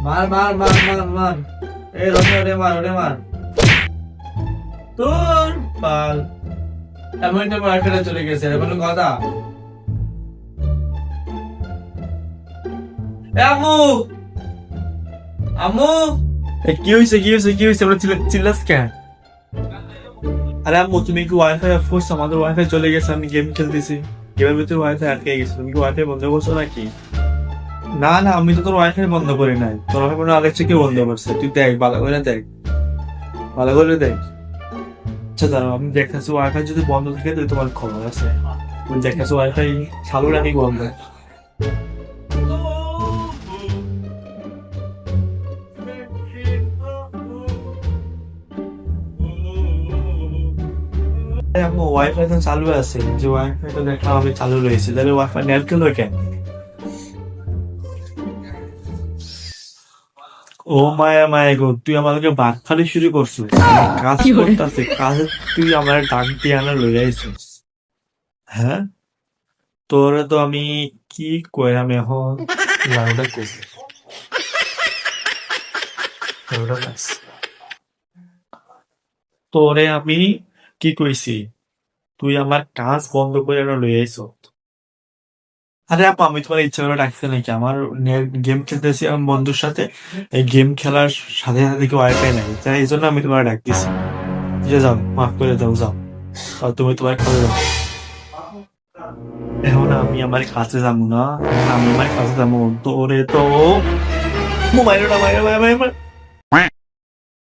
মার মার মার মার মার। এই রনি ওরে মার ওরে মার। তোর পাল এমন একটা মার্কেটে চলে গেছে এমন কথা। এ আম্মু আম্মু। কি হয়েছে কি হয়েছে কি হয়েছে? আমরা চিল্লাস কেন? আরে আম্মু, তুমি কি ওয়াইফাই অফ করছো? আমাদের ওয়াইফাই চলে গেছে, আমি গেম খেলতেছি, গেমের ভিতরে ওয়াইফাই আটকে গেছে। তুমি কি ওয়াইফাই বন্ধ করছো নাকি? না না, আমি তো তোর ওয়াইফাই বন্ধ করি নাই। তোর ওয়াইফাই কোনো আগে থেকে বন্ধ করছে। তুই দেখ, ভালো করে দেখ, ভালো করে দেখ। আচ্ছা দাঁড়াও, আমি দেখতেছি ওয়াইফাই যদি বন্ধ থাকে তাহলে তোমার খবর আছে। আমি দেখতেছি ওয়াইফাই চালু রাখি বন্ধ। আম্মু, ওয়াইফাই তো চালু আছে, যে ওয়াইফাই তো দেখলাম আমি চালু রয়েছে, তাহলে ওয়াইফাই নেট গেল কেন? ও মায়া মায়া গো, তুই আমাদেরকে ভাত খালি শুরু করছিস। কাজ করতেছে, কাজে তুই আমার ডাক দিয়ে আনা লই আইছিস। হ্যাঁ, তোরে তো আমি কি কইরাম এখন? লাউডা কই, লাউডা বাস। তোরে আমি কি কইছি? তুই আমার কাজ বন্ধ করে আনা লই আইছ। আরে আপা, আমি তোমার ইচ্ছা করে ডাকছি নাকি? আমার গেম খেলতেছি আমার বন্ধুর সাথে, এই গেম খেলার সাথে সাথে কি ওয়াইফাই নাই, তাই এই জন্য আমি তোমার ডাকতেছি। যে যাও, মাফ করে দাও, যাও। আর তুমি তোমার কাজে যাও। এখন আমি আমার কাছে যাবো না, এখন আমি আমার কাছে যাবো। তোরে তো মোবাইল না, মাইরে মাইরে মাইরে